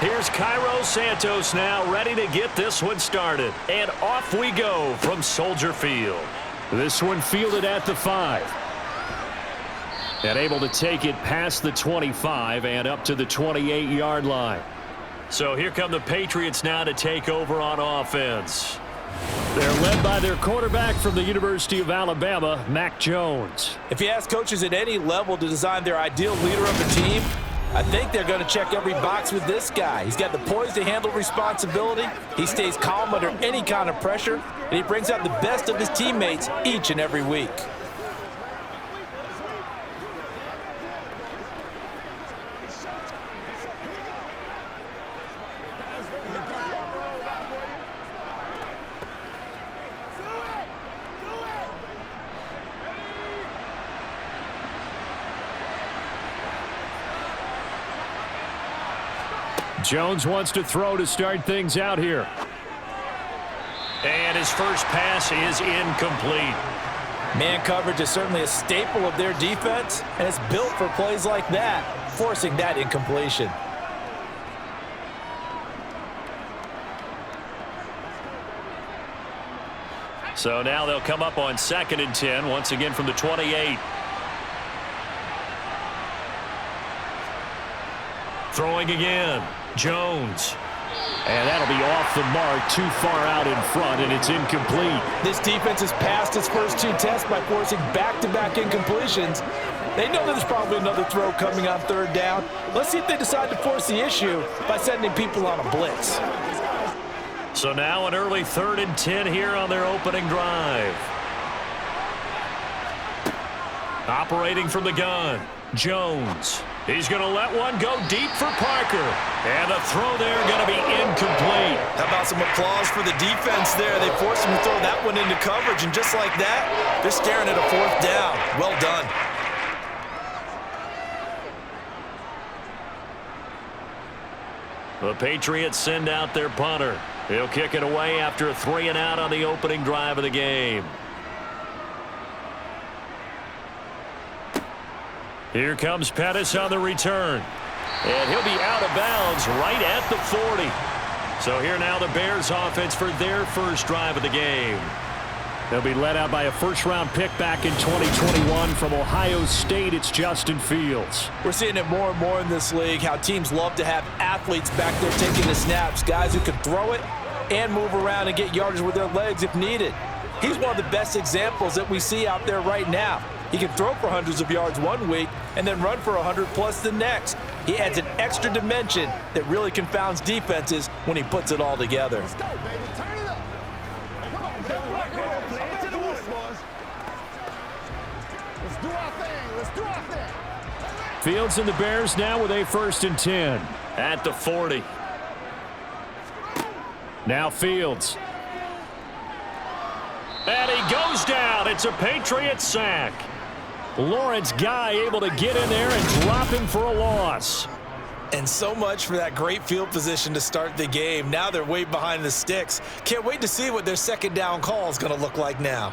Here's Cairo Santos now ready to get this one started. And off we go from Soldier Field. This one fielded at the 5. And able to take it past the 25 and up to the 28-yard line. So here come the Patriots now to take over on offense. They're led by their quarterback from the University of Alabama, Mac Jones. If you ask coaches at any level to design their ideal leader of a team, I think they're going to check every box with this guy. He's got the poise to handle responsibility. He stays calm under any kind of pressure, and he brings out the best of his teammates each and every week. Jones wants to throw to start things out here. And his first pass is incomplete. Man coverage is certainly a staple of their defense, and it's built for plays like that, forcing that incompletion. So now they'll come up on 2nd and 10, once again from the 28. Throwing again. Jones. And that'll be off the mark, too far out in front, and it's incomplete. This defense has passed its first 2 tests by forcing back-to-back incompletions. They know there's probably another throw coming on 3rd down. Let's see if they decide to force the issue by sending people on a blitz. So now an early 3rd and 10 here on their opening drive. Operating from the gun, Jones. He's going to let one go deep for Parker. And the throw there going to be incomplete. How about some applause for the defense there? They forced him to throw that one into coverage, and just like that, they're staring at a 4th down. Well done. The Patriots send out their punter. He'll kick it away after a 3 and out on the opening drive of the game. Here comes Pettis on the return. And he'll be out of bounds right at the 40. So here now the Bears offense for their first drive of the game. They'll be led out by a first-round pick back in 2021 from Ohio State. It's Justin Fields. We're seeing it more and more in this league, how teams love to have athletes back there taking the snaps, guys who can throw it and move around and get yardage with their legs if needed. He's one of the best examples that we see out there right now. He can throw for hundreds of yards one week and then run for 100+ the next. He adds an extra dimension that really confounds defenses when he puts it all together. Let's go, baby. Turn it up. Come on, let's do it, boys. Let's do our thing. Let's do our thing. Fields and the Bears now with a 1st and 10. At the 40. Now Fields. And he goes down. It's a Patriot sack. Lawrence Guy able to get in there and drop him for a loss. And so much for that great field position to start the game. Now they're way behind the sticks. Can't wait to see what their 2nd down call is going to look like now.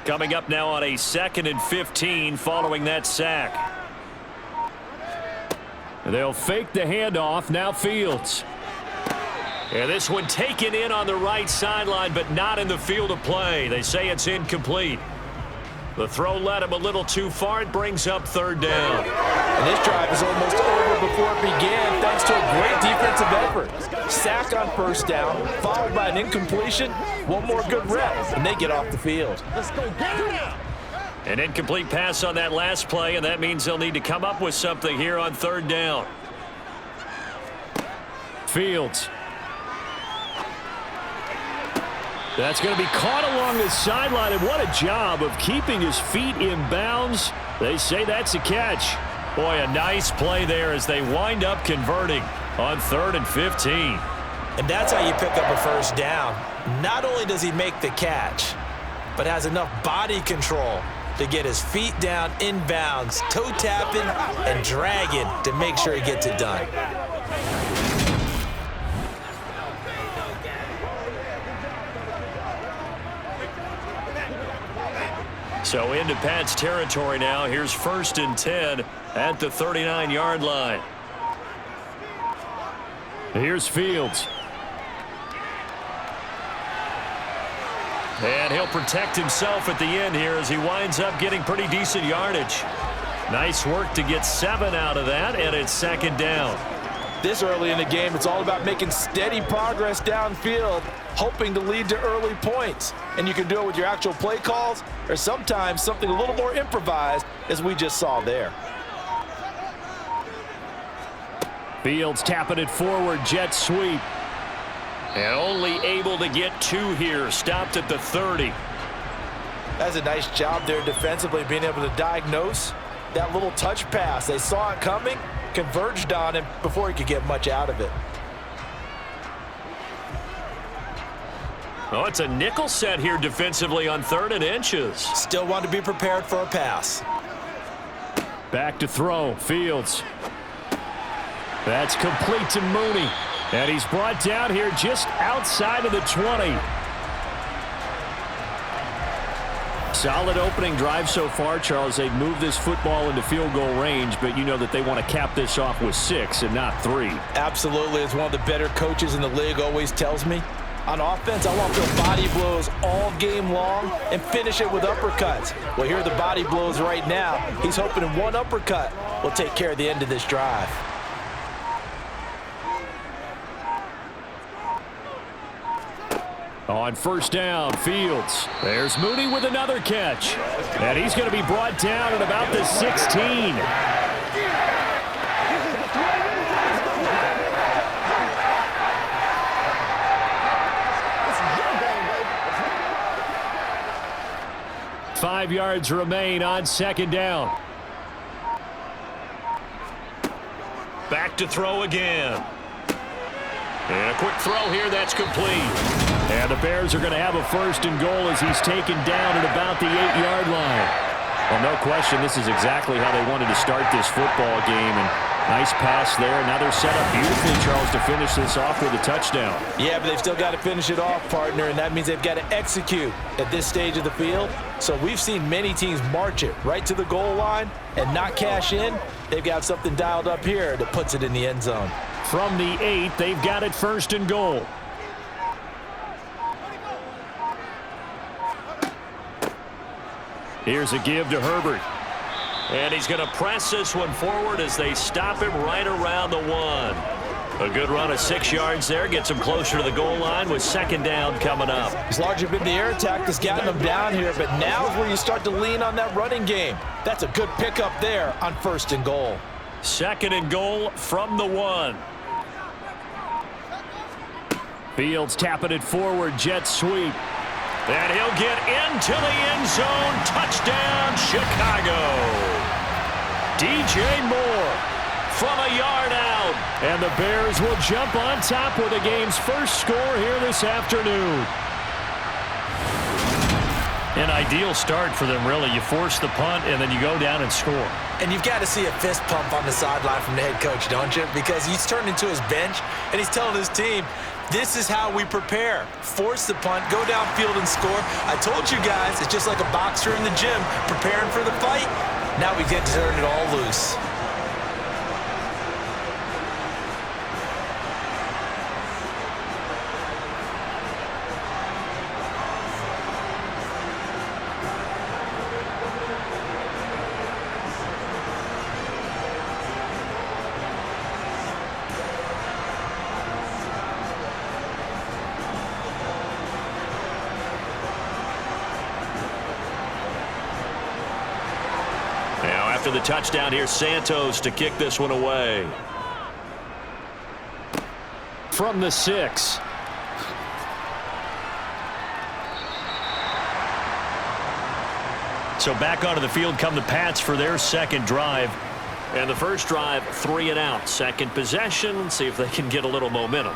Coming up now on a 2nd and 15 following that sack. They'll fake the handoff. Now Fields. And this one taken in on the right sideline, but not in the field of play. They say it's incomplete. The throw led him a little too far. It brings up 3rd down. And this drive is almost over before it began thanks to a great defensive effort. Sack on 1st down, followed by an incompletion. One more good rep, and they get off the field. Let's go get it now. An incomplete pass on that last play, and that means they'll need to come up with something here on 3rd down. Fields. That's going to be caught along the sideline, and what a job of keeping his feet in bounds. They say that's a catch. Boy, a nice play there as they wind up converting on 3rd and 15. And that's how you pick up a 1st down. Not only does he make the catch, but has enough body control to get his feet down in bounds, toe tapping and dragging to make sure he gets it done. So into Pat's territory now. Here's 1st and 10 at the 39-yard line. Here's Fields. And he'll protect himself at the end here as he winds up getting pretty decent yardage. Nice work to get 7 out of that, and it's 2nd down. This early in the game, it's all about making steady progress downfield, hoping to lead to early points. And you can do it with your actual play calls or sometimes something a little more improvised, as we just saw there. Fields tapping it forward, jet sweep. And only able to get 2 here, stopped at the 30. That's a nice job there defensively, being able to diagnose that little touch pass. They saw it coming, converged on him before he could get much out of it. Oh, it's a nickel set here defensively on 3rd and inches. Still want to be prepared for a pass. Back to throw, Fields. That's complete to Mooney. And he's brought down here just outside of the 20. Solid opening drive so far, Charles. They've moved this football into field goal range, but you know that they want to cap this off with 6 and not 3. Absolutely. As one of the better coaches in the league always tells me, on offense, I want to feel body blows all game long and finish it with uppercuts. Well, here are the body blows right now. He's hoping in one uppercut will take care of the end of this drive. On 1st down, Fields. There's Mooney with another catch. And he's going to be brought down at about the 16. Five yards remain on 2nd down. Back to throw again. And a quick throw here, that's complete. And the Bears are going to have a 1st and goal as he's taken down at about the 8-yard line. Well, no question, this is exactly how they wanted to start this football game. And nice pass there. Now they're set up beautifully, Charles, to finish this off with a touchdown. Yeah, but they've still got to finish it off, partner, and that means they've got to execute at this stage of the field. So we've seen many teams march it right to the goal line and not cash in. They've got something dialed up here that puts it in the end zone. From the 8, they've got it 1st and goal. Here's a give to Herbert. And he's going to press this one forward as they stop him right around the 1. A good run of 6 yards there. Gets him closer to the goal line with 2nd down coming up. It's largely been the air attack that's gotten them down here, but now is where you start to lean on that running game. That's a good pickup there on 1st and goal. 2nd and goal from the 1. Fields tapping it forward, jet sweep. And he'll get into the end zone. Touchdown, Chicago. DJ Moore from a yard out. And the Bears will jump on top with the game's first score here this afternoon. An ideal start for them, really. You force the punt, and then you go down and score. And you've got to see a fist pump on the sideline from the head coach, don't you? Because he's turned into his bench, and he's telling his team, this is how we prepare. Force the punt, go downfield and score. I told you guys, it's just like a boxer in the gym preparing for the fight. Now we get to turn it all loose. After the touchdown here, Santos to kick this one away. From the 6. So back onto the field come the Pats for their 2nd drive. And the first drive, 3 and out. 2nd possession, see if they can get a little momentum.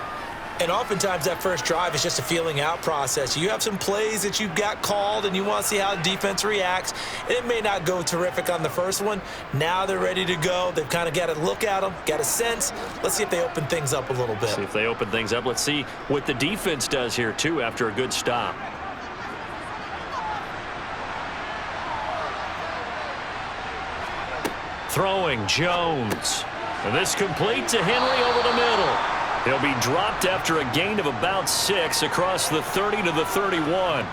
And oftentimes that first drive is just a feeling out process. You have some plays that you've got called and you want to see how the defense reacts. It may not go terrific on the first one. Now they're ready to go. They've kind of got to look at them, got a sense. Let's see if they open things up a little bit. See if they open things up. Let's see what the defense does here, too, after a good stop. Throwing Jones. And this complete to Henry over the middle. He'll be dropped after a gain of about 6 across the 30 to the 31.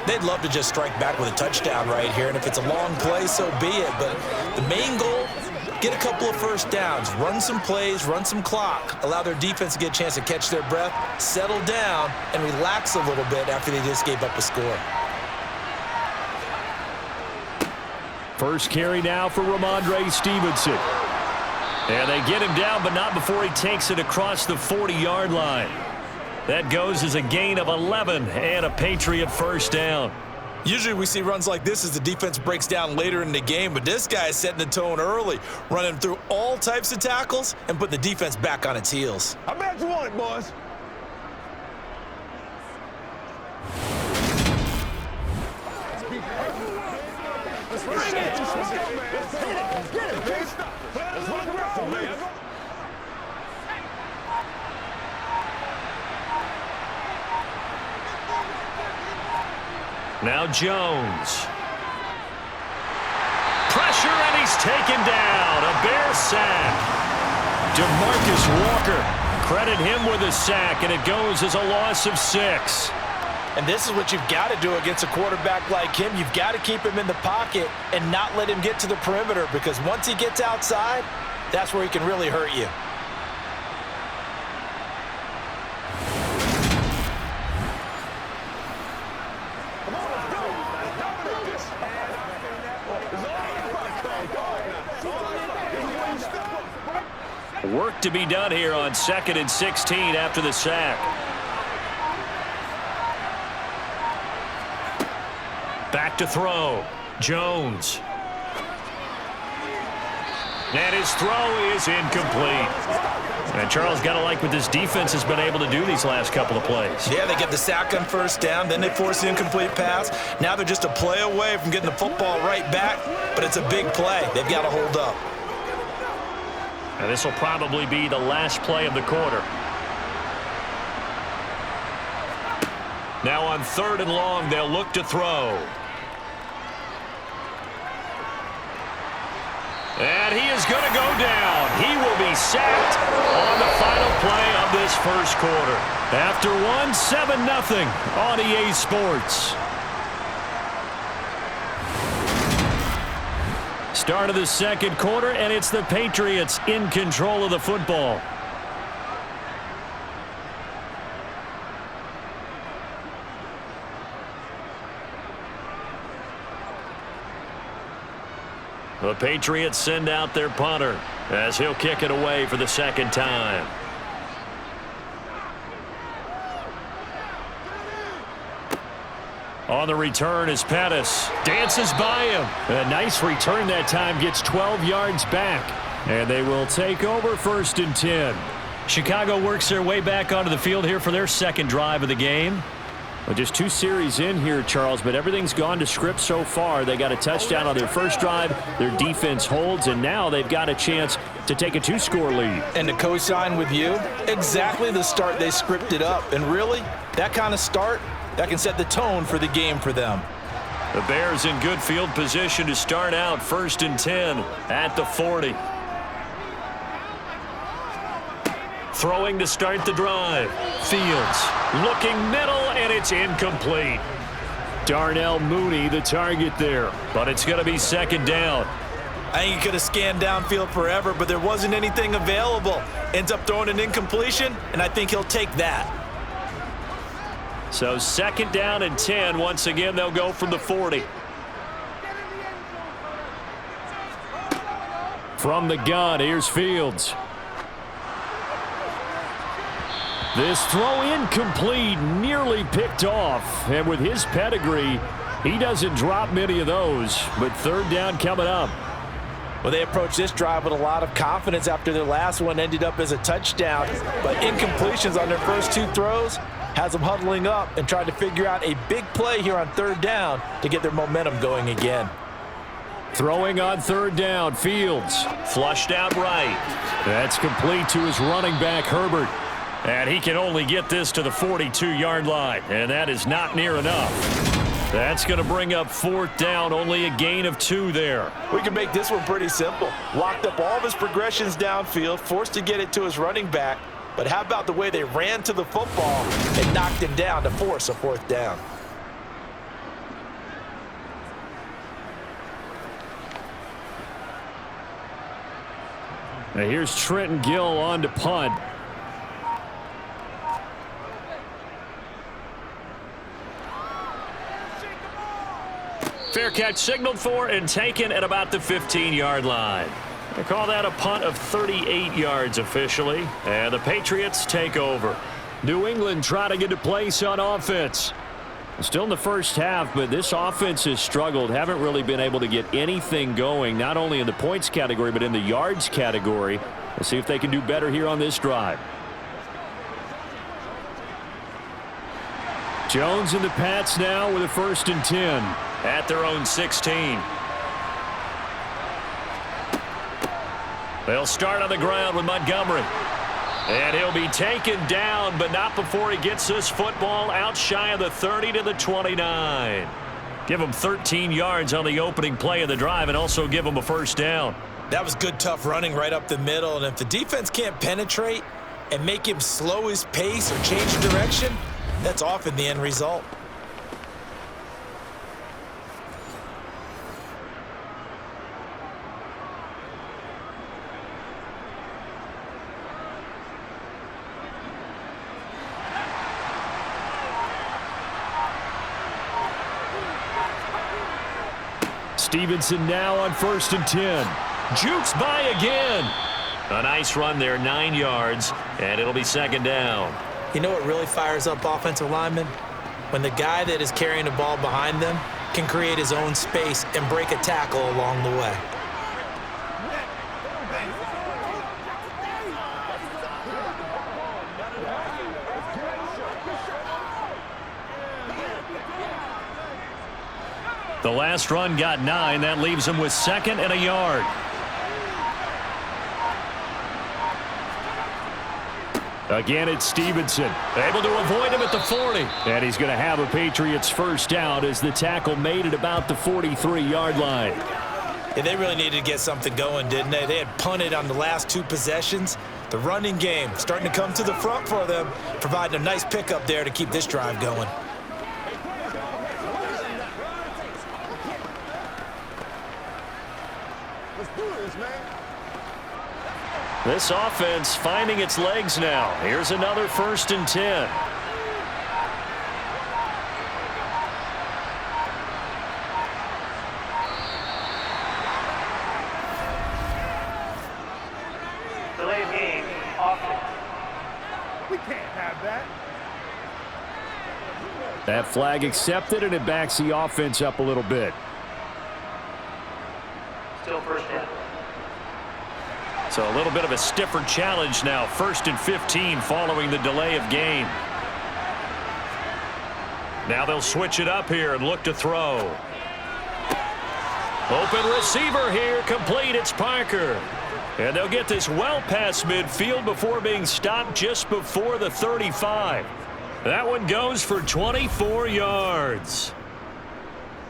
They'd love to just strike back with a touchdown right here, and if it's a long play, so be it. But the main goal, get a couple of first downs, run some plays, run some clock, allow their defense to get a chance to catch their breath, settle down, and relax a little bit after they just gave up a score. First carry now for Ramondre Stevenson. And they get him down, but not before he takes it across the 40-yard line. That goes as a gain of 11 and a Patriot first down. Usually we see runs like this as the defense breaks down later in the game, but this guy is setting the tone early, running through all types of tackles and put the defense back on its heels. I bet you want it, boys. Now Jones. Pressure, and he's taken down. A Bear sack. DeMarcus Walker. Credit him with a sack, and it goes as a loss of 6. And this is what you've got to do against a quarterback like him. You've got to keep him in the pocket and not let him get to the perimeter, because once he gets outside, that's where he can really hurt you. Work to be done here on 2nd and 16 after the sack. Back to throw. Jones. And his throw is incomplete. And Charles, got to like what this defense has been able to do these last couple of plays. Yeah, they get the sack on first down, then they force the incomplete pass. Now they're just a play away from getting the football right back, but it's a big play. They've got to hold up. And this will probably be the last play of the quarter. Now on 3rd and long, they'll look to throw. And he is going to go down. He will be sacked on the final play of this first quarter. After 7-0 on EA Sports. Start of the second quarter, and it's the Patriots in control of the football. The Patriots send out their punter as he'll kick it away for the second time. On the return is Pettis. Dances by him. A nice return that time. Gets 12 yards back. And they will take over 1st and 10. Chicago works their way back onto the field here for their second drive of the game. Well, just 2 series in here, Charles, but everything's gone to script so far. They got a touchdown on their first drive. Their defense holds, and now they've got a chance to take a 2-score lead. And to co-sign with you, exactly the start they scripted up. And really, that kind of start, that can set the tone for the game for them. The Bears in good field position to start out 1st and 10 at the 40. Throwing to start the drive. Fields looking middle, and it's incomplete. Darnell Mooney, the target there. But it's going to be 2nd down. I think he could have scanned downfield forever, but there wasn't anything available. Ends up throwing an incompletion, and I think he'll take that. So 2nd down and 10. Once again, they'll go from the 40. From the gun, here's Fields. This throw incomplete, nearly picked off. And with his pedigree, he doesn't drop many of those. But 3rd down coming up. Well, they approached this drive with a lot of confidence after their last one ended up as a touchdown. But incompletions on their first 2 throws has them huddling up and trying to figure out a big play here on 3rd down to get their momentum going again. Throwing on 3rd down, Fields. Flushed out right. That's complete to his running back, Herbert. And he can only get this to the 42-yard line, and that is not near enough. That's going to bring up 4th down, only a gain of 2 there. We can make this one pretty simple. Locked up all of his progressions downfield, forced to get it to his running back. But how about the way they ran to the football and knocked him down to force a 4th down? Now here's Trenton Gill on to punt. Fair catch signaled for and taken at about the 15-yard line. They call that a punt of 38 yards officially, and the Patriots take over. New England trying to get to place on offense. Still in the first half, but this offense has struggled. Haven't really been able to get anything going, not only in the points category, but in the yards category. We'll see if they can do better here on this drive. Jones and the Pats now with a 1st and 10 at their own 16. They'll start on the ground with Montgomery. And he'll be taken down, but not before he gets this football out shy of the 30 to the 29. Give him 13 yards on the opening play of the drive and also give him a 1st down. That was good, tough running right up the middle. And if the defense can't penetrate and make him slow his pace or change direction, that's often the end result. Stevenson now on 1st and 10. Jukes by again. A nice run there, 9 yards, and it'll be 2nd down. You know what really fires up offensive linemen? When the guy that is carrying the ball behind them can create his own space and break a tackle along the way. The last run got 9. That leaves him with 2nd and a yard. Again, it's Stevenson. Able to avoid him at the 40. And he's going to have a Patriots 1st down as the tackle made it about the 43-yard line. Yeah, they really needed to get something going, didn't they? They had punted on the last 2 possessions. The running game starting to come to the front for them, providing a nice pickup there to keep this drive going. This offense finding its legs now. Here's another 1st and 10. Delay of game, offense. We can't have that. That flag accepted, and it backs the offense up a little bit. Still 1st down. So a little bit of a stiffer challenge now. 1st and 15 following the delay of game. Now they'll switch it up here and look to throw. Open receiver here, complete. It's Parker. And they'll get this well past midfield before being stopped just before the 35. That one goes for 24 yards.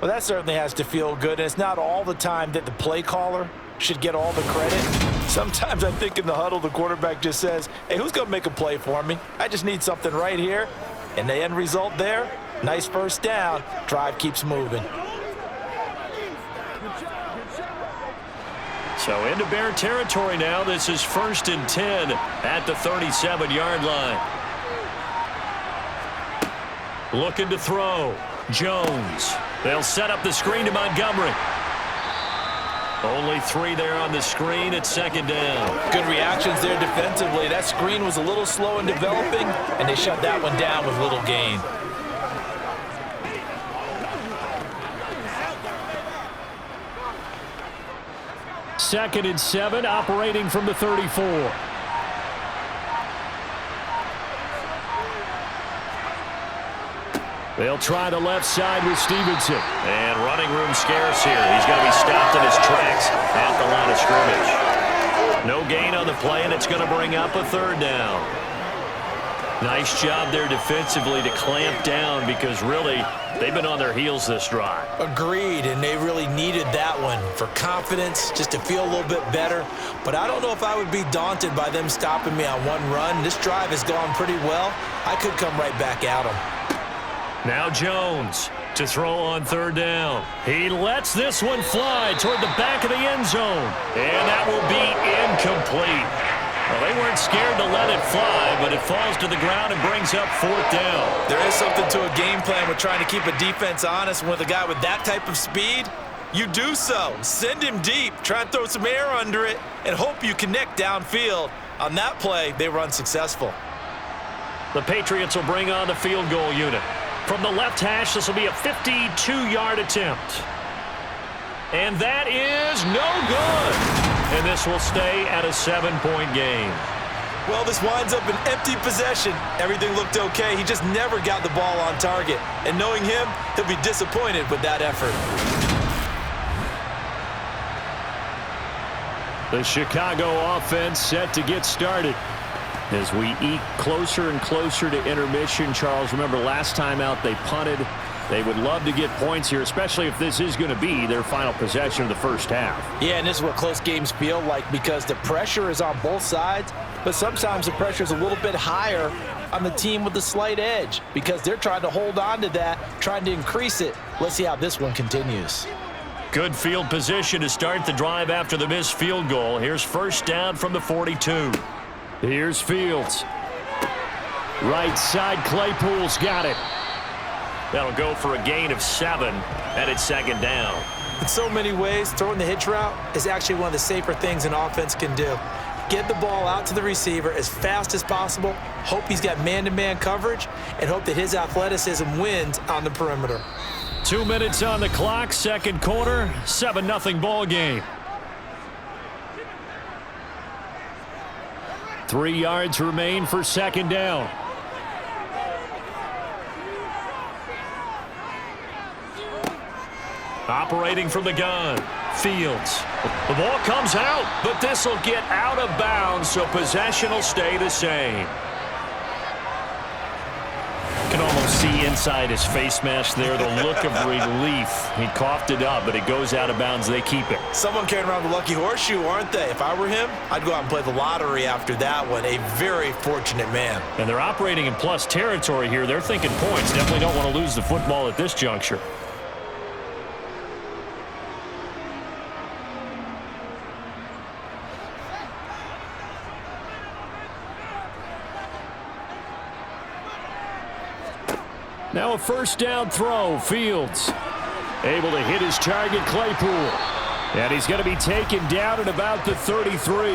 Well, that certainly has to feel good, and it's not all the time that the play caller should get all the credit. Sometimes I think in the huddle, the quarterback just says, hey, who's going to make a play for me? I just need something right here. And the end result there, nice 1st down. Drive keeps moving. So into Bear territory now. This is 1st and 10 at the 37-yard line. Looking to throw. Jones. They'll set up the screen to Montgomery. Only 3 there on the screen at 2nd down. Good reactions there defensively. That screen was a little slow in developing, and they shut that one down with little gain. Second and 7, operating from the 34. They'll try the left side with Stevenson. And running room scarce here. He's going to be stopped in his tracks at the line of scrimmage. No gain on the play, and it's going to bring up a 3rd down. Nice job there defensively to clamp down because really they've been on their heels this drive. Agreed, and they really needed that one for confidence, just to feel a little bit better. But I don't know if I would be daunted by them stopping me on one run. This drive has gone pretty well. I could come right back at them. Now Jones to throw on third down. He lets this one fly toward the back of the end zone. And that will be incomplete. Well, they weren't scared to let it fly, but it falls to the ground and brings up fourth down. There is something to a game plan with trying to keep a defense honest. With a guy with that type of speed, you do so. Send him deep, try and throw some air under it, and hope you connect downfield. On that play, they were unsuccessful. The Patriots will bring on the field goal unit. From the left hash, this will be a 52-yard attempt. And that is no good. And this will stay at a 7-point game. Well, this winds up an empty possession. Everything looked okay. He just never got the ball on target. And knowing him, he'll be disappointed with that effort. The Chicago offense set to get started. As we eke closer and closer to intermission, Charles, remember last time out they punted. They would love to get points here, especially if this is going to be their final possession of the first half. Yeah, and this is what close games feel like because the pressure is on both sides, but sometimes the pressure is a little bit higher on the team with the slight edge because they're trying to hold on to that, trying to increase it. Let's see how this one continues. Good field position to start the drive after the missed field goal. Here's first down from the 42. Here's Fields. Right side, Claypool's got it. That'll go for a gain of 7, and it's second down. In so many ways, throwing the hitch route is actually one of the safer things an offense can do. Get the ball out to the receiver as fast as possible, hope he's got man-to-man coverage, and hope that his athleticism wins on the perimeter. 2 minutes on the clock, second quarter, 7-0 ball game. 3 yards remain for second down. Operating from the gun, Fields. The ball comes out, but this will get out of bounds, so possession will stay the same. You can almost see inside his face mask there the look of relief. He coughed it up, but it goes out of bounds. They keep it. Someone carrying around the lucky horseshoe, aren't they? If I were him, I'd go out and play the lottery after that one. A very fortunate man. And they're operating in plus territory here. They're thinking points. Definitely don't want to lose the football at this juncture. Now a first down throw, Fields. Able to hit his target, Claypool. And he's going to be taken down at about the 33.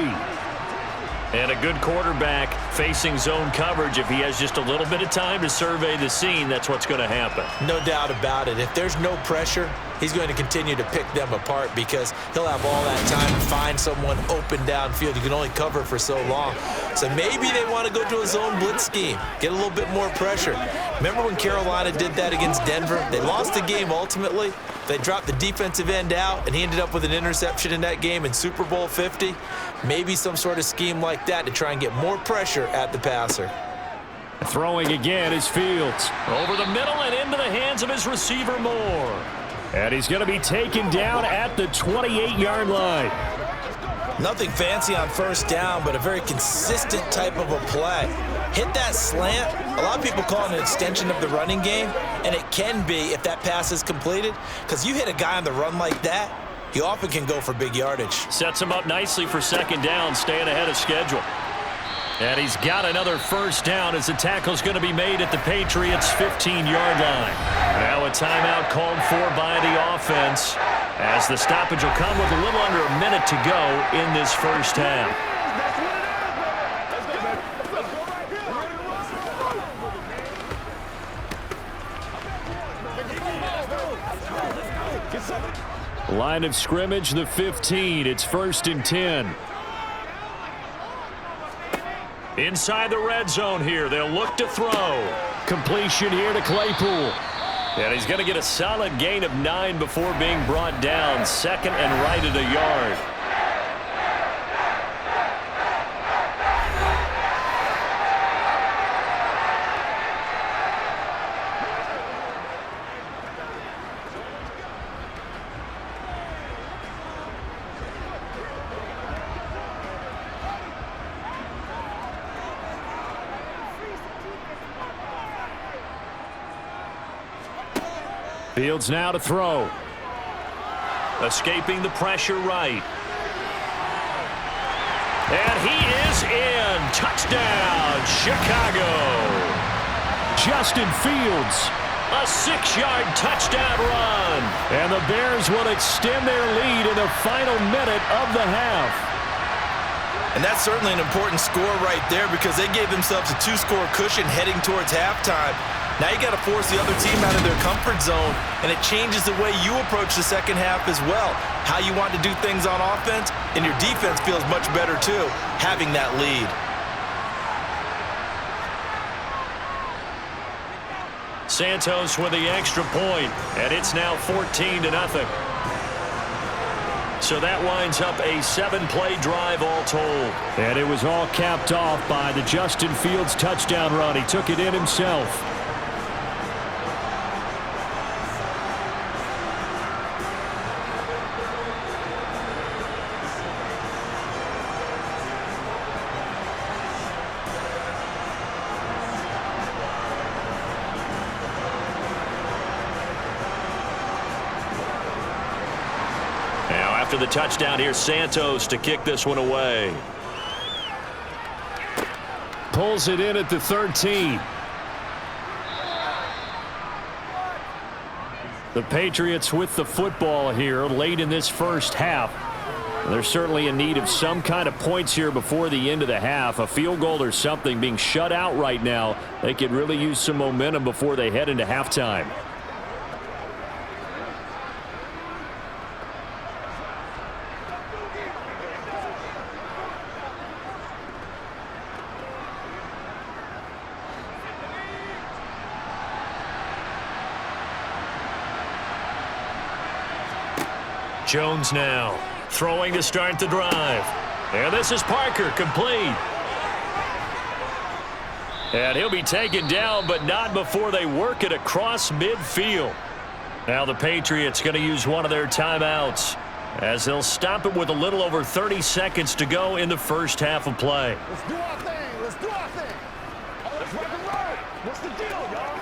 And a good quarterback facing zone coverage. If he has just a little bit of time to survey the scene, that's what's going to happen. No doubt about it. If there's no pressure, he's going to continue to pick them apart because he'll have all that time to find someone open downfield. You can only cover for so long. So maybe they want to go to a zone blitz scheme, get a little bit more pressure. Remember when Carolina did that against Denver? They lost the game ultimately. They dropped the defensive end out, and he ended up with an interception in that game in Super Bowl 50. Maybe some sort of scheme like that to try and get more pressure at the passer. Throwing again is Fields. Over the middle and into the hands of his receiver Moore. And he's going to be taken down at the 28-yard line. Nothing fancy on first down, but a very consistent type of a play. Hit that slant. A lot of people call it an extension of the running game, and it can be if that pass is completed, because you hit a guy on the run like that, he often can go for big yardage. Sets him up nicely for second down, staying ahead of schedule. And he's got another first down as the tackle's going to be made at the Patriots' 15-yard line. Now a timeout called for by the offense as the stoppage will come with a little under a minute to go in this first half. Line of scrimmage, the 15. It's 1st and 10. Inside the red zone here. They'll look to throw. Completion here to Claypool. And he's going to get a solid gain of 9 before being brought down. Second and right at a yard. Fields now to throw. Escaping the pressure, Wright. And he is in. Touchdown, Chicago. Justin Fields. A 6-yard touchdown run. And the Bears will extend their lead in the final minute of the half. And that's certainly an important score right there because they gave themselves a 2-score cushion heading towards halftime. Now you got to force the other team out of their comfort zone, and it changes the way you approach the second half as well. How you want to do things on offense, and your defense feels much better too, having that lead. Santos with the extra point, and it's now 14-0. So that winds up a 7-play drive all told. And it was all capped off by the Justin Fields touchdown run. He took it in himself. After the touchdown, here's Santos to kick this one away. Pulls it in at the 13. The Patriots with the football here late in this first half. They're certainly in need of some kind of points here before the end of the half. A field goal or something. Being shut out right now, they could really use some momentum before they head into halftime. Jones now throwing to start the drive. And this is Parker, complete. And he'll be taken down, but not before they work it across midfield. Now the Patriots going to use one of their timeouts as they'll stop it with a little over 30 seconds to go in the first half of play. Let's do our thing. Let's do our thing. Let's rock and roll. What's the deal, y'all?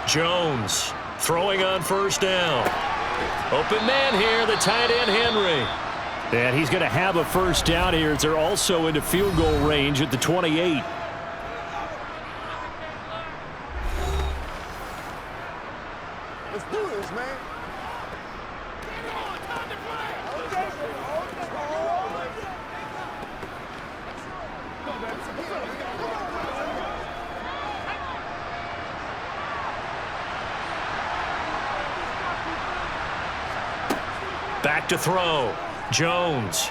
Jones throwing on first down. Open man here, the tight end Henry. And he's going to have a first down here as they're also into field goal range at the 28. Let's do this, man. Back to throw. Jones.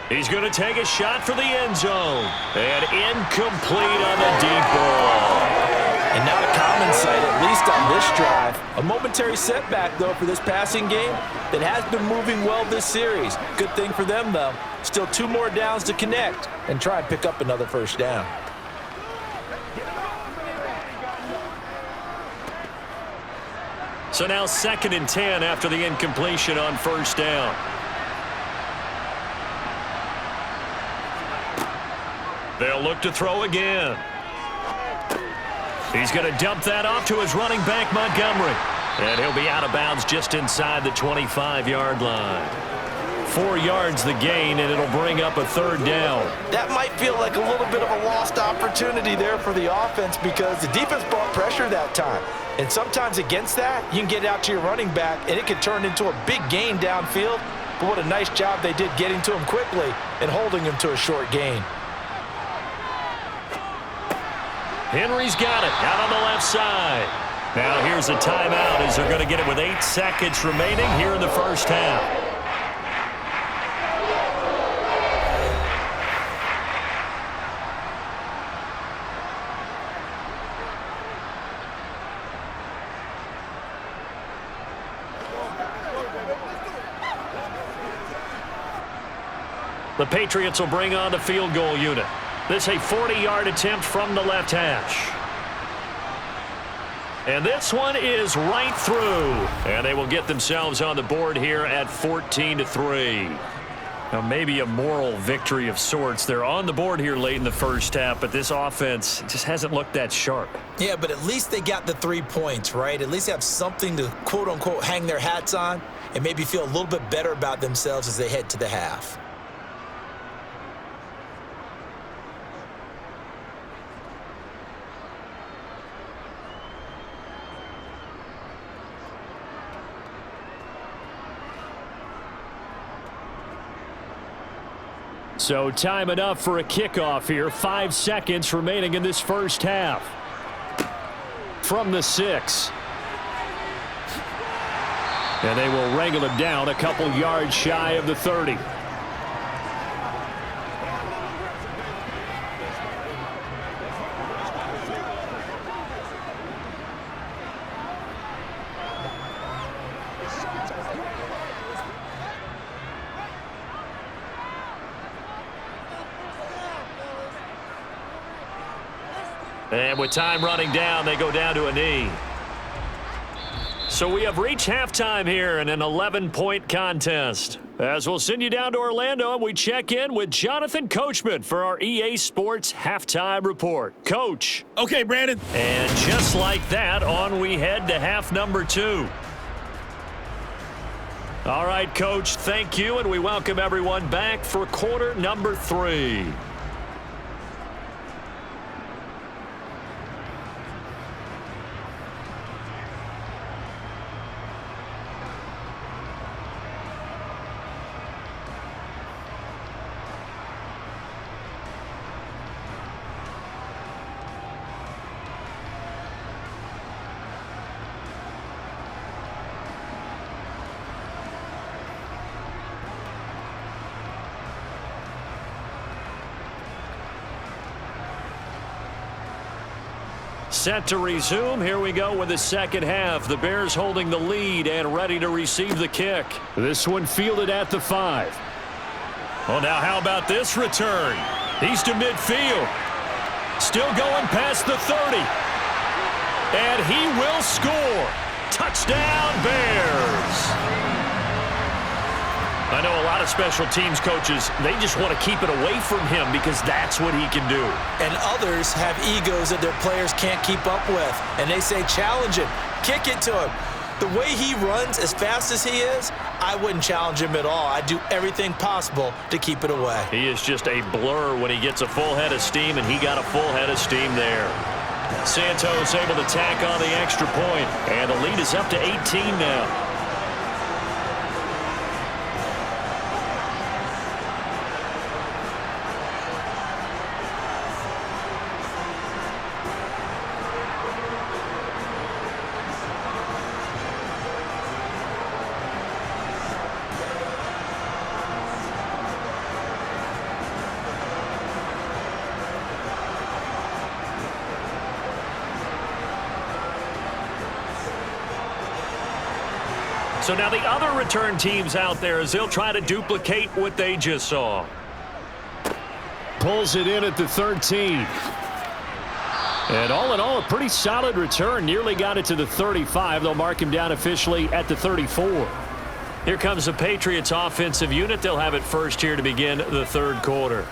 He's going to take a shot for the end zone. And incomplete on the deep ball. And not a common sight, at least on this drive. A momentary setback, though, for this passing game that has been moving well this series. Good thing for them, though. Still 2 more downs to connect and try and pick up another first down. So now 2nd and 10 after the incompletion on first down. They'll look to throw again. He's going to dump that off to his running back, Montgomery. And he'll be out of bounds just inside the 25-yard line. 4 yards the gain, and it'll bring up a 3rd down. That might feel like a little bit of a lost opportunity there for the offense because the defense brought pressure that time. And sometimes against that, you can get out to your running back, and it can turn into a big gain downfield. But what a nice job they did getting to him quickly and holding him to a short gain. Henry's got it out on the left side. Now here's a timeout as they're going to get it with 8 seconds remaining here in the first half. The Patriots will bring on the field goal unit. This a 40-yard attempt from the left hash. And this one is right through. And they will get themselves on the board here at 14-3. Now, maybe a moral victory of sorts. They're on the board here late in the first half, but this offense just hasn't looked that sharp. Yeah, but at least they got the 3 points, right? At least they have something to, quote-unquote, hang their hats on and maybe feel a little bit better about themselves as they head to the half. So time enough for a kickoff here. 5 seconds remaining in this first half. From the 6. And they will wrangle him down a couple yards shy of the 30. And with time running down, they go down to a knee. So we have reached halftime here in an 11-point contest. As we'll send you down to Orlando, and we check in with Jonathan Coachman for our EA Sports Halftime Report. Coach. Okay, Brandon. And just like that, on we head to half number 2. All right, Coach, thank you, and we welcome everyone back for quarter number 3. Set to resume. Here we go with the second half. The Bears holding the lead and ready to receive the kick. This one fielded at the 5. Well, now how about this return? He's to midfield. Still going past the 30. And he will score. Touchdown, Bears. I know a lot of special teams coaches, they just want to keep it away from him because that's what he can do. And others have egos that their players can't keep up with. And they say, challenge him, kick it to him. The way he runs as fast as he is, I wouldn't challenge him at all. I'd do everything possible to keep it away. He is just a blur when he gets a full head of steam, and he got a full head of steam there. Santos able to tack on the extra point, and the lead is up to 18 now. So now the other return teams out there as they'll try to duplicate what they just saw. Pulls it in at the 13. And all in all, a pretty solid return. Nearly got it to the 35. They'll mark him down officially at the 34. Here comes the Patriots offensive unit. They'll have it first here to begin the third quarter.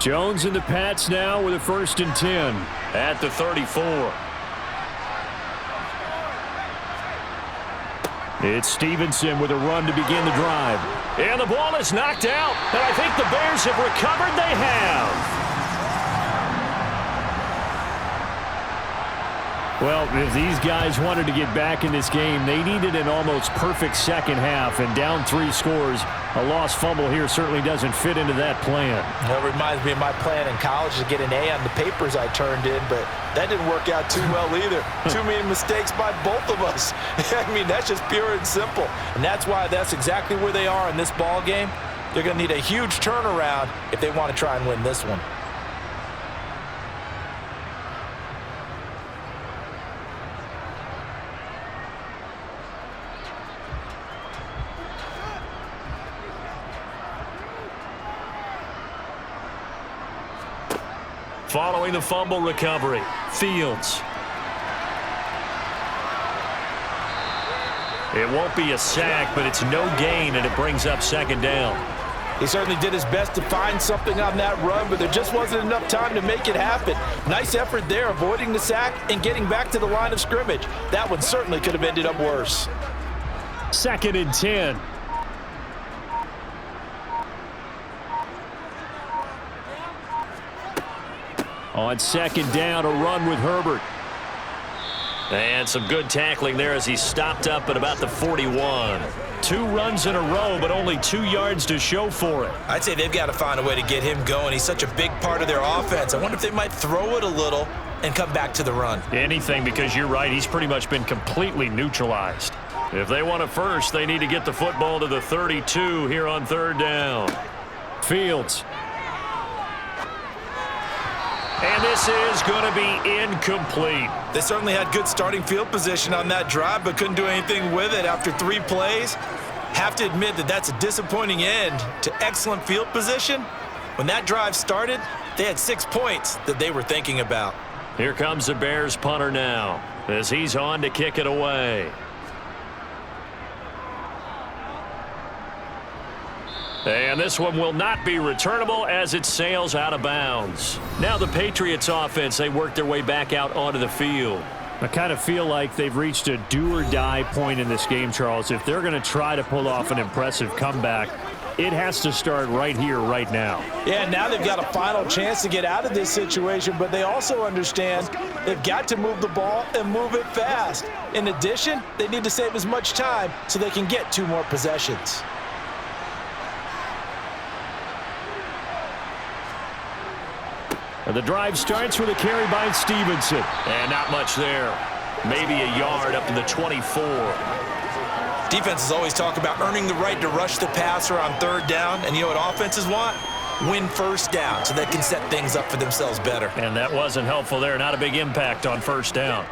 Jones and the Pats now with a 1st and 10 at the 34. It's Stevenson with a run to begin the drive. And the ball is knocked out. And I think the Bears have recovered. They have. Well, if these guys wanted to get back in this game, they needed an almost perfect second half. And down 3 scores, a lost fumble here certainly doesn't fit into that plan. That reminds me of my plan in college to get an A on the papers I turned in, but that didn't work out too well either. Too many mistakes by both of us. I mean, that's just pure and simple. And that's why that's exactly where they are in this ball game. They're going to need a huge turnaround if they want to try and win this one. Following the fumble recovery, Fields. It won't be a sack, but it's no gain, and it brings up second down. He certainly did his best to find something on that run, but there just wasn't enough time to make it happen. Nice effort there, avoiding the sack and getting back to the line of scrimmage. That one certainly could have ended up worse. 2nd and 10. On 2nd down, a run with Herbert. And some good tackling there as he stopped up at about the 41. 2 runs in a row, but only 2 yards to show for it. I'd say they've got to find a way to get him going. He's such a big part of their offense. I wonder if they might throw it a little and come back to the run. Anything, because you're right, he's pretty much been completely neutralized. If they want a first, they need to get the football to the 32 here on 3rd down. Fields. And this is going to be incomplete. They certainly had good starting field position on that drive, but couldn't do anything with it after 3 plays. Have to admit that that's a disappointing end to excellent field position. When that drive started, they had 6 points that they were thinking about. Here comes the Bears punter now as he's on to kick it away. And this one will not be returnable as it sails out of bounds. Now the Patriots offense, they work their way back out onto the field. I kind of feel like they've reached a do-or-die point in this game, Charles. If they're going to try to pull off an impressive comeback, it has to start right here, right now. Yeah, now they've got a final chance to get out of this situation, but they also understand they've got to move the ball and move it fast. In addition, they need to save as much time so they can get 2 more possessions. And the drive starts with a carry by Stevenson. And not much there. Maybe a yard up to the 24. Defenses always talk about earning the right to rush the passer on 3rd down. And you know what offenses want? Win 1st down so they can set things up for themselves better. And that wasn't helpful there. Not a big impact on 1st down.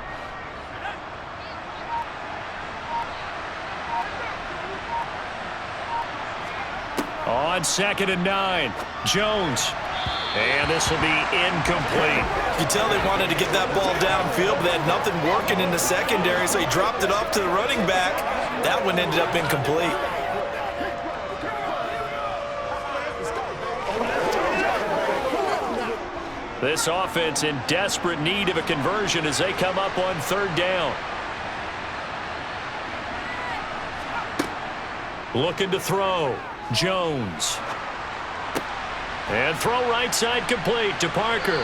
On 2nd and 9, Jones. And this will be incomplete. You tell they wanted to get that ball downfield, but they had nothing working in the secondary, so he dropped it off to the running back. That one ended up incomplete. This offense in desperate need of a conversion as they come up on 3rd down. Looking to throw. Jones. And throw right side complete to Parker.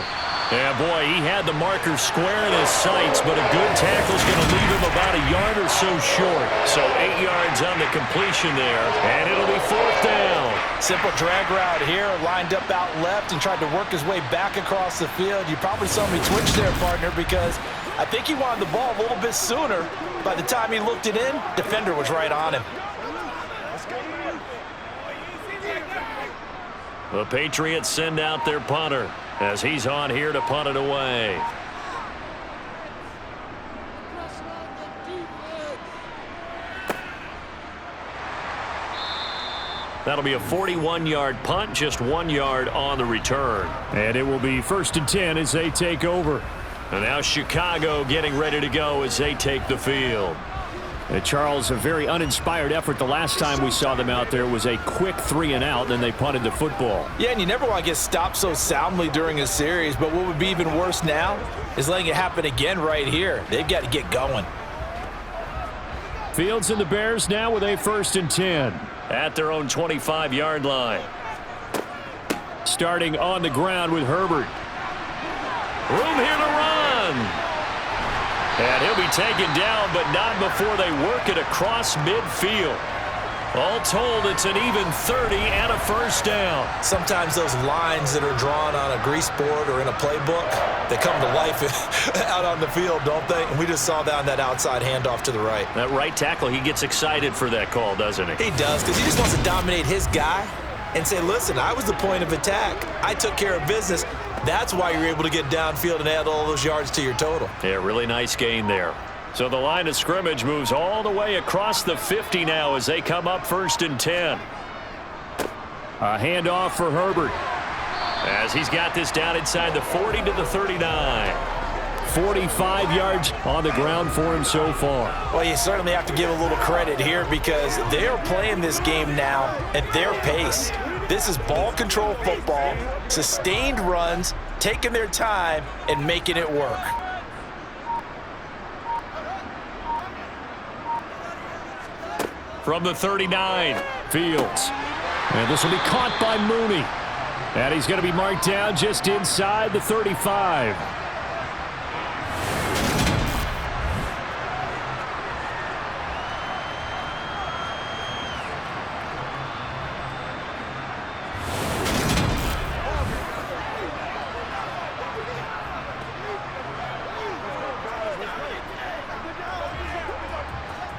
And boy, he had the marker square in his sights, but a good tackle is going to leave him about a yard or so short. So 8 yards on the completion there, and it'll be 4th down. Simple drag route here, lined up out left and tried to work his way back across the field. You probably saw me twitch there, partner, because I think he wanted the ball a little bit sooner. By the time he looked it in, defender was right on him. The Patriots send out their punter as he's on here to punt it away. That'll be a 41-yard punt, just 1 yard on the return. And it will be 1st and 10 as they take over. And now Chicago getting ready to go as they take the field. Charles, a very uninspired effort. The last time we saw them out there was a quick 3-and-out, then they punted the football. Yeah, and you never want to get stopped so soundly during a series, but what would be even worse now is letting it happen again right here. They've got to get going. Fields and the Bears now with a 1st and 10 at their own 25-yard line. Starting on the ground with Herbert. Room here to run. And he'll be taken down, but not before they work it across midfield. All told, it's an even 30 and a 1st down. Sometimes those lines that are drawn on a grease board or in a playbook, they come to life out on the field, don't they? And we just saw that on that outside handoff to the right. That right tackle, he gets excited for that call, doesn't he? He does, because he just wants to dominate his guy and say, listen, I was the point of attack. I took care of business. That's why you're able to get downfield and add all those yards to your total. Yeah, really nice gain there. So the line of scrimmage moves all the way across the 50 now as they come up 1st and 10. A handoff for Herbert. As he's got this down inside the 40 to the 39. 45 yards on the ground for him so far. Well, you certainly have to give a little credit here because they're playing this game now at their pace. This is ball control football, sustained runs, taking their time and making it work. From the 39, Fields. And this will be caught by Mooney. And he's going to be marked down just inside the 35.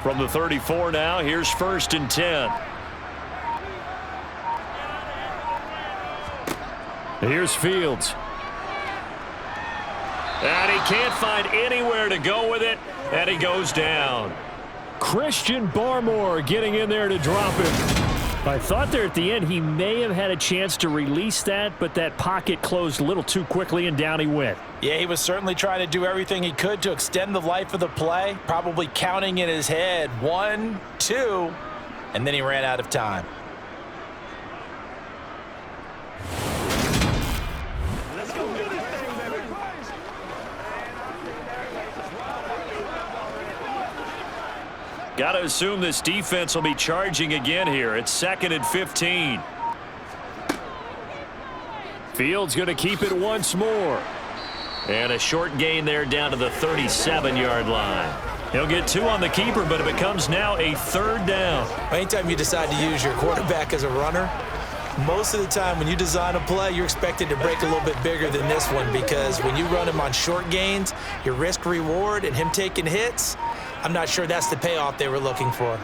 From the 34 now, here's 1st and 10. Here's Fields. And he can't find anywhere to go with it, and he goes down. Christian Barmore getting in there to drop him. I thought there at the end he may have had a chance to release that, but that pocket closed a little too quickly, and down he went. Yeah, he was certainly trying to do everything he could to extend the life of the play, probably counting in his head 1, 2, and then he ran out of time. Got to assume this defense will be charging again here. It's 2nd and 15. Fields going to keep it once more. And a short gain there down to the 37-yard line. He'll get 2 on the keeper, but it becomes now a 3rd down. Anytime you decide to use your quarterback as a runner, most of the time when you design a play, you're expected to break a little bit bigger than this one because when you run him on short gains, your risk reward and him taking hits, I'm not sure that's the payoff they were looking for.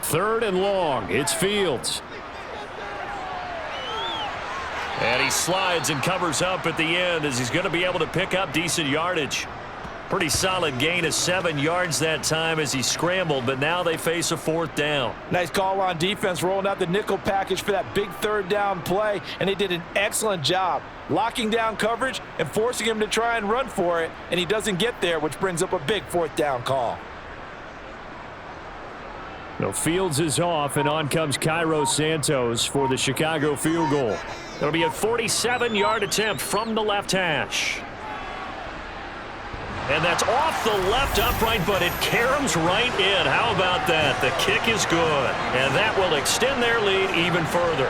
3rd and long. It's Fields. And he slides and covers up at the end as he's going to be able to pick up decent yardage. Pretty solid gain of 7 yards that time as he scrambled, but now they face a 4th down. Nice call on defense, rolling out the nickel package for that big 3rd down play, and they did an excellent job locking down coverage and forcing him to try and run for it, and he doesn't get there, which brings up a big 4th down call. No, Fields is off, and on comes Cairo Santos for the Chicago field goal. It'll be a 47-yard attempt from the left hash. And that's off the left upright, but it caroms right in. How about that? The kick is good, and that will extend their lead even further.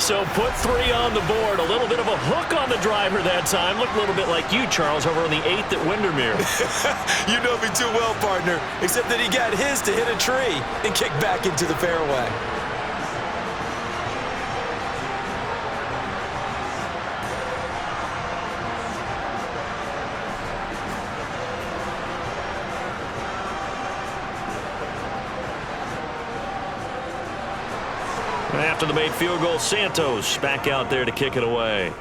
So put 3 on the board. A little bit of a hook on the driver that time. Looked a little bit like you, Charles, over on the 8th at Windermere. You know me too well, partner, except that he got his to hit a tree and kick back into the fairway. After the made field goal, Santos back out there to kick it away.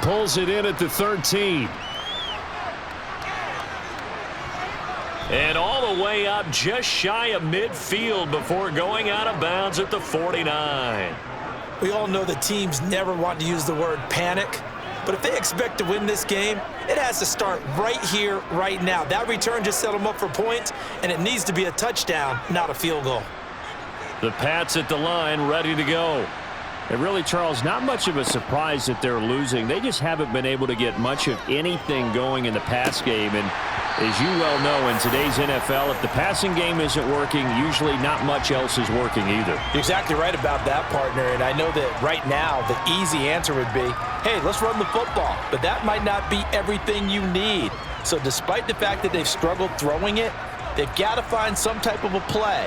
Pulls it in at the 13. And all the way up just shy of midfield before going out of bounds at the 49. We all know that teams never want to use the word panic, but if they expect to win this game, it has to start right here, right now. That return just set them up for points, and it needs to be a touchdown, not a field goal. The Pats at the line, ready to go. And really, Charles, not much of a surprise that they're losing. They just haven't been able to get much of anything going in the pass game. And as you well know, in today's NFL, if the passing game isn't working, usually not much else is working either. You're exactly right about that, partner. And I know that right now the easy answer would be, hey, let's run the football. But that might not be everything you need. So despite the fact that they've struggled throwing it, they've got to find some type of a play.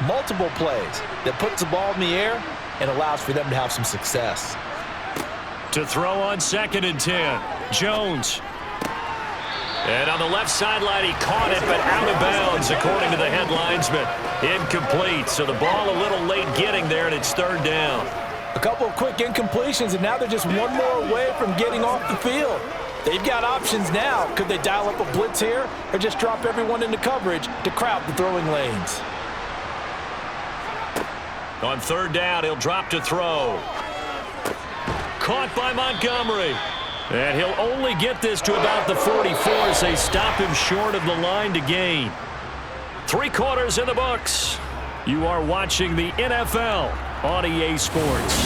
Multiple plays that puts the ball in the air and allows for them to have some success. To throw on 2nd and 10, Jones. And on the left sideline, he caught it, but out of bounds, according to the head linesman. Incomplete, so the ball a little late getting there, and it's 3rd down. A couple of quick incompletions, and now they're just one more away from getting off the field. They've got options now. Could they dial up a blitz here or just drop everyone into coverage to crowd the throwing lanes? On third down, he'll drop to throw. Caught by Montgomery. And he'll only get this to about the 44 as they stop him short of the line to gain. 3 quarters in the books. You are watching the NFL on EA Sports.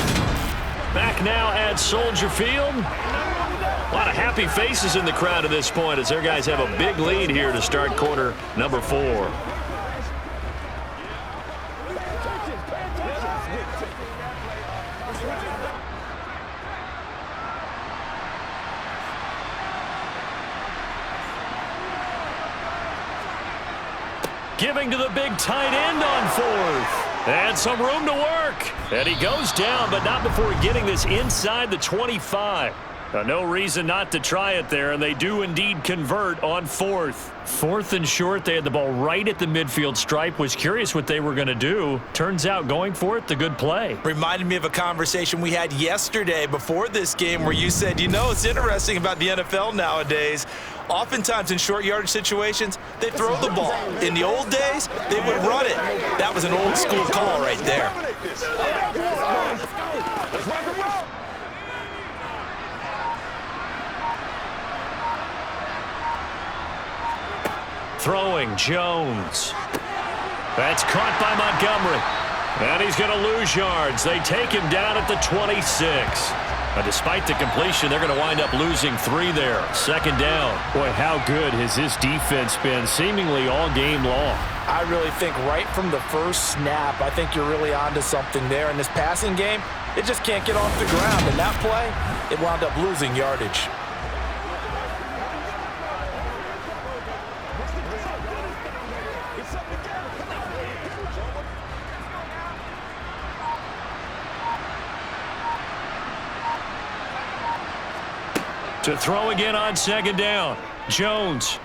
Back now at Soldier Field. A lot of happy faces in the crowd at this point as their guys have a big lead here to start quarter number 4. Giving to the big tight end on 4th. And some room to work. And he goes down, but not before getting this inside the 25. No reason not to try it there, and they do indeed convert on 4th. 4th and short, they had the ball right at the midfield stripe. Was curious what they were going to do. Turns out going for it, the good play. Reminded me of a conversation we had yesterday before this game where you said, you know, it's interesting about the NFL nowadays. Oftentimes in short yardage situations, they throw the ball. In the old days, they would run it. That was an old school call right there. Throwing Jones. That's caught by Montgomery. And he's going to lose yards. They take him down at the 26. Despite the completion, they're going to wind up losing 3 there. Second down. Boy, how good has this defense been seemingly all game long? I really think right from the first snap, I think you're really onto something there. In this passing game, it just can't get off the ground. In that play, it wound up losing yardage. To throw again on second down. Jones.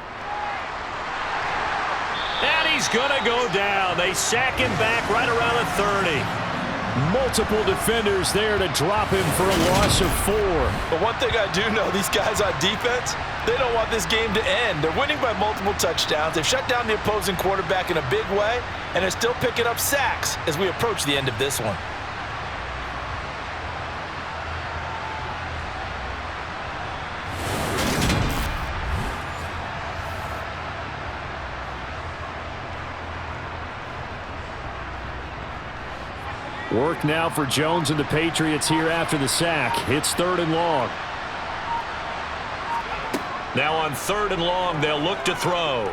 And he's going to go down. They sack him back right around the 30. Multiple defenders there to drop him for a loss of 4. But one thing I do know, these guys on defense, they don't want this game to end. They're winning by multiple touchdowns. They've shut down the opposing quarterback in a big way, and they're still picking up sacks as we approach the end of this one. Work now for Jones and the Patriots here after the sack. It's 3rd and long. Now on 3rd and long, they'll look to throw.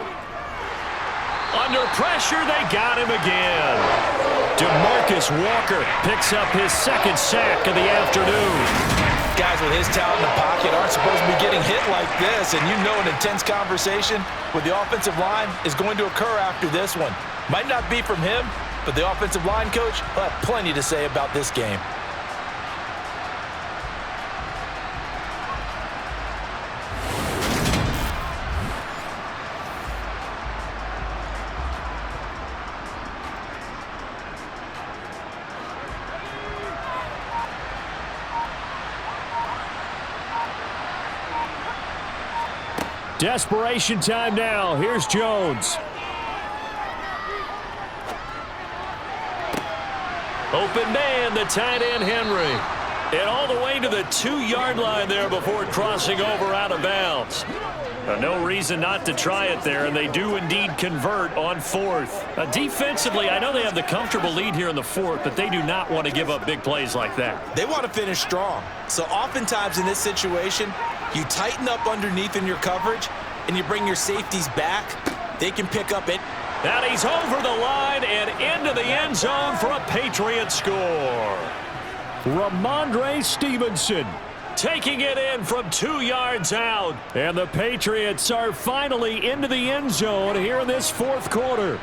Under pressure, they got him again. DeMarcus Walker picks up his 2nd sack of the afternoon. Guys with his talent in the pocket aren't supposed to be getting hit like this, and you know an intense conversation with the offensive line is going to occur after this one. Might not be from him, but the offensive line coach will have plenty to say about this game. Desperation time now. Here's Jones. Open man, the tight end, Henry. And all the way to the 2-yard line there before crossing over out of bounds. No reason not to try it there, and they do indeed convert on 4th. Defensively, I know they have the comfortable lead here in the 4th, but they do not want to give up big plays like that. They want to finish strong. So oftentimes in this situation, you tighten up underneath in your coverage, and you bring your safeties back. They can pick up it. And he's over the line and into the end zone for a Patriot score. Ramondre Stevenson taking it in from 2 yards out. And the Patriots are finally into the end zone here in this 4th quarter.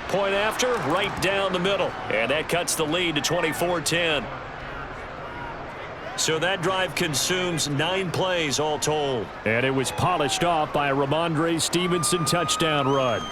Point after, right down the middle. And that cuts the lead to 24-10. So that drive consumes 9 plays all told. And it was polished off by a Ramondre Stevenson touchdown run.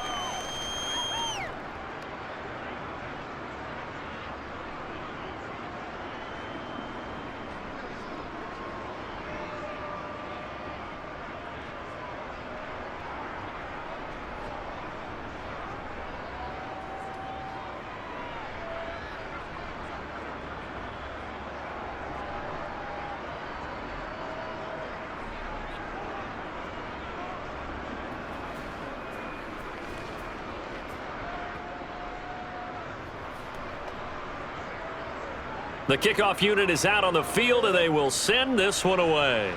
The kickoff unit is out on the field, and they will send this one away.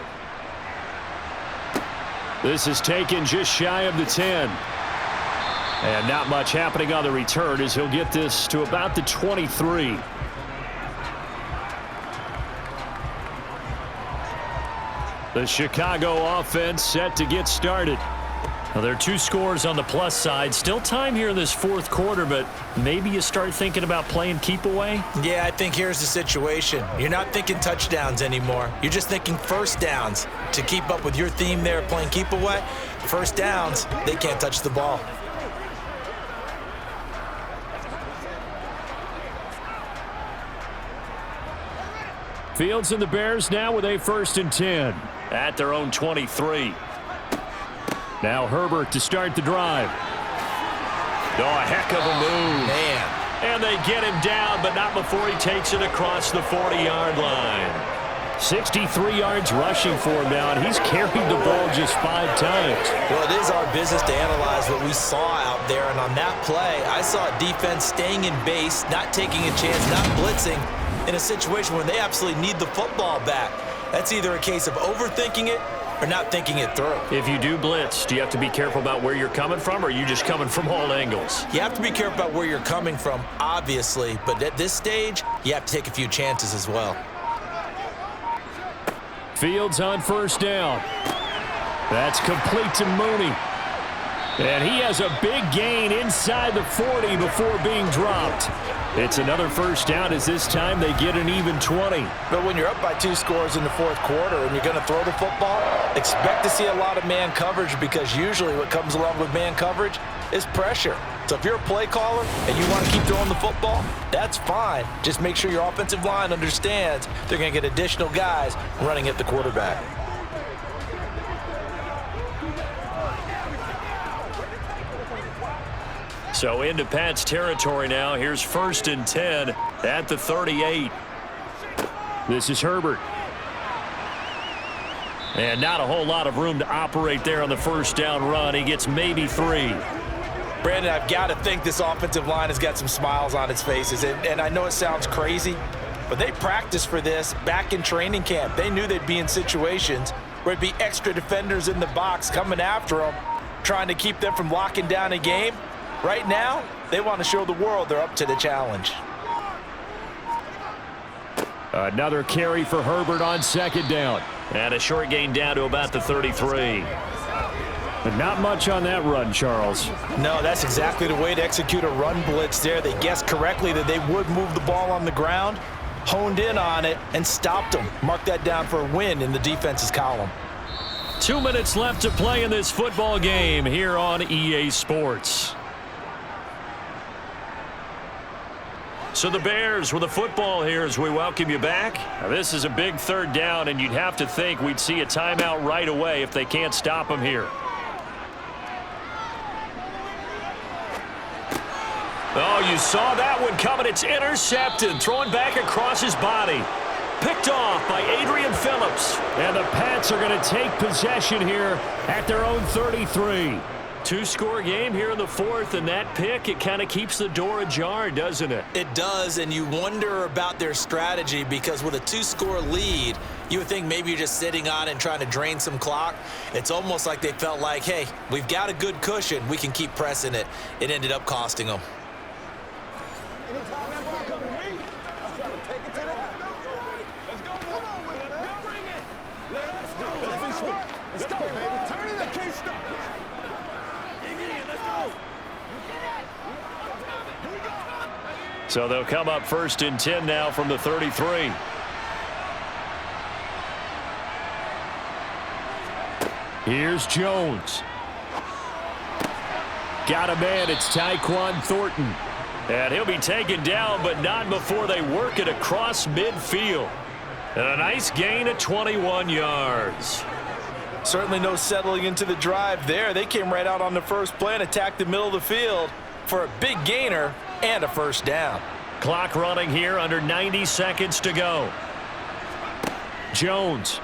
This is taken just shy of the 10. And not much happening on the return as he'll get this to about the 23. The Chicago offense set to get started. Well, there are 2 scores on the plus side. Still time here in this fourth quarter, but maybe you start thinking about playing keep away? Yeah, I think here's the situation. You're not thinking touchdowns anymore. You're just thinking first downs. To keep up with your theme there, playing keep away, first downs, they can't touch the ball. Fields and the Bears now with a 1st and 10. At their own 23. Now Herbert to start the drive. Oh, a heck of a move. Man. And they get him down, but not before he takes it across the 40-yard line. 63 yards rushing for him now, and he's carried the ball just 5 times. Well, it is our business to analyze what we saw out there, and on that play, I saw a defense staying in base, not taking a chance, not blitzing, in a situation where they absolutely need the football back. That's either a case of overthinking it or not thinking it through. If you do blitz, do you have to be careful about where you're coming from, or are you just coming from all angles? You have to be careful about where you're coming from, obviously, but at this stage, you have to take a few chances as well. Fields on 1st down. That's complete to Mooney. And he has a big gain inside the 40 before being dropped. It's another 1st down as this time they get an even 20. But when you're up by 2 scores in the fourth quarter and you're going to throw the football, expect to see a lot of man coverage, because usually what comes along with man coverage is pressure. So if you're a play caller and you want to keep throwing the football, that's fine. Just make sure your offensive line understands they're going to get additional guys running at the quarterback. So into Pat's territory now. Here's 1st and 10 at the 38. This is Herbert. And not a whole lot of room to operate there on the 1st down run. He gets maybe 3. Brandon, I've got to think this offensive line has got some smiles on its faces. And I know it sounds crazy, but they practiced for this back in training camp. They knew they'd be in situations where it'd be extra defenders in the box coming after them, trying to keep them from locking down a game. Right now, they want to show the world they're up to the challenge. Another carry for Herbert on 2nd down. And a short gain down to about the 33. But not much on that run, Charles. No, that's exactly the way to execute a run blitz there. They guessed correctly that they would move the ball on the ground, honed in on it, and stopped them. Mark that down for a win in the defense's column. 2 minutes left to play in this football game here on EA Sports. So the Bears with the football here as we welcome you back. Now, this is a big 3rd down, and you'd have to think we'd see a timeout right away if they can't stop them here. Oh, you saw that one coming. It's intercepted. Thrown back across his body. Picked off by Adrian Phillips. And the Pats are going to take possession here at their own 33. 2-score game here in the 4th, and that pick, it kind of keeps the door ajar, doesn't it? It does, and you wonder about their strategy, because with a 2-score lead, you would think maybe you're just sitting on it and trying to drain some clock. It's almost like they felt like, hey, we've got a good cushion. We can keep pressing it. It ended up costing them. Let's go, baby. Turn it. They can't stop. So they'll come up 1st and 10 now from the 33. Here's Jones. Got a man. It's Tyquan Thornton. And he'll be taken down, but not before they work it across midfield. And a nice gain of 21 yards. Certainly no settling into the drive there. They came right out on the first play and attacked the middle of the field for a big gainer and a 1st down. Clock running here, under 90 seconds to go. Jones.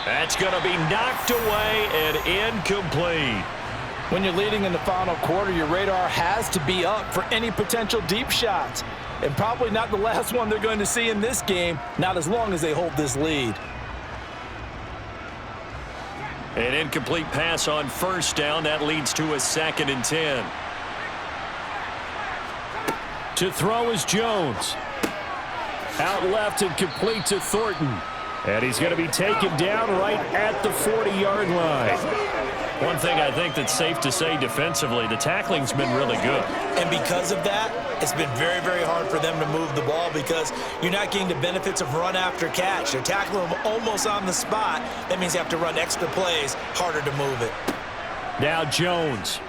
That's going to be knocked away and incomplete. When you're leading in the final quarter, your radar has to be up for any potential deep shots. And probably not the last one they're going to see in this game, not as long as they hold this lead. An incomplete pass on first down. That leads to a 2nd and 10. To throw is Jones. Out left and complete to Thornton. And he's going to be taken down right at the 40-yard line. One thing I think that's safe to say defensively, the tackling's been really good. And because of that, it's been very, very hard for them to move the ball because you're not getting the benefits of run after catch. They're tackling them almost on the spot. That means you have to run extra plays, harder to move it. Now Jones.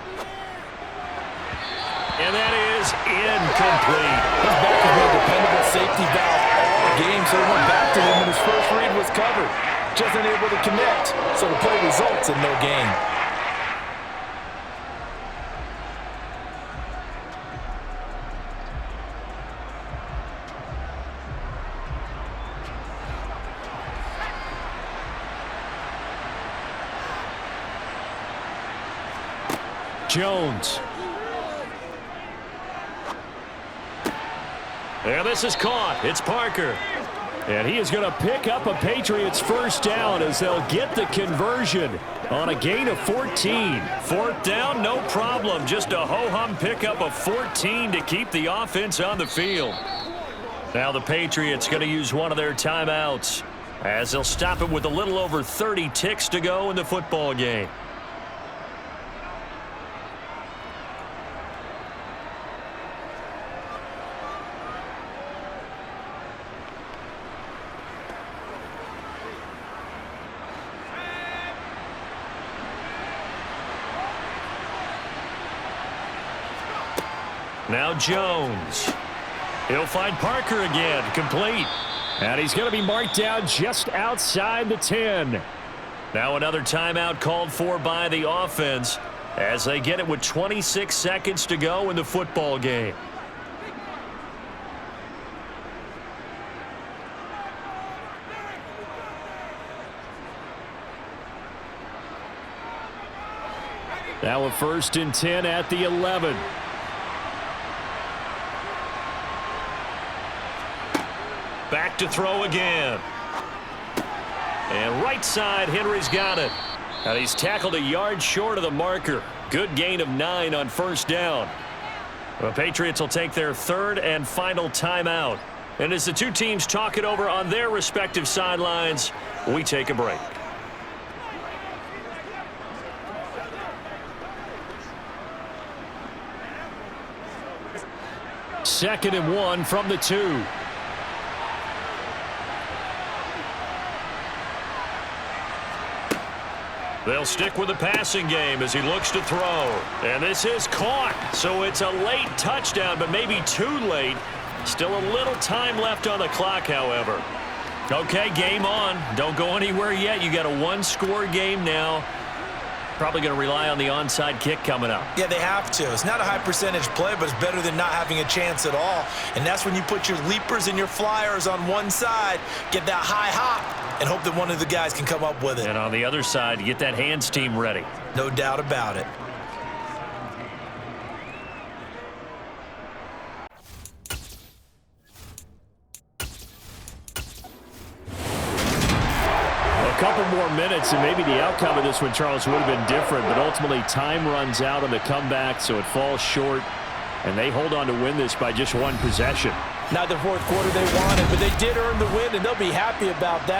And that is incomplete. His back has been a dependable safety valve all game, so he went back to him when his first read was covered. Just unable to connect, so the play results in no gain. Jones. And this is caught. It's Parker. And he is going to pick up a Patriots first down as they'll get the conversion on a gain of 14. 4th down, no problem. Just a ho-hum pickup of 14 to keep the offense on the field. Now the Patriots going to use one of their timeouts as they'll stop it with a little over 30 ticks to go in the football game. Now Jones. He'll find Parker again. Complete. And he's going to be marked down just outside the 10. Now another timeout called for by the offense as they get it with 26 seconds to go in the football game. Now a 1st and 10 at the 11. Back to throw again. And right side, Henry's got it. And he's tackled a yard short of the marker. Good gain of 9 on first down. The Patriots will take their 3rd and final timeout. And as the two teams talk it over on their respective sidelines, we take a break. Second and 1 from the 2. They'll stick with the passing game as he looks to throw. And this is caught. So it's a late touchdown, but maybe too late. Still a little time left on the clock, however. Okay, game on. Don't go anywhere yet. You got a 1-score game now. Probably going to rely on the onside kick coming up. Yeah, they have to. It's not a high percentage play, but it's better than not having a chance at all. And that's when you put your leapers and your flyers on one side, get that high hop, and hope that one of the guys can come up with it. And on the other side, get that hands team ready. No doubt about it. A couple more minutes, and maybe the outcome of this one, Charles, would have been different, but ultimately time runs out on the comeback, so it falls short, and they hold on to win this by just 1 possession. Not the 4th quarter they wanted, but they did earn the win, and they'll be happy about that.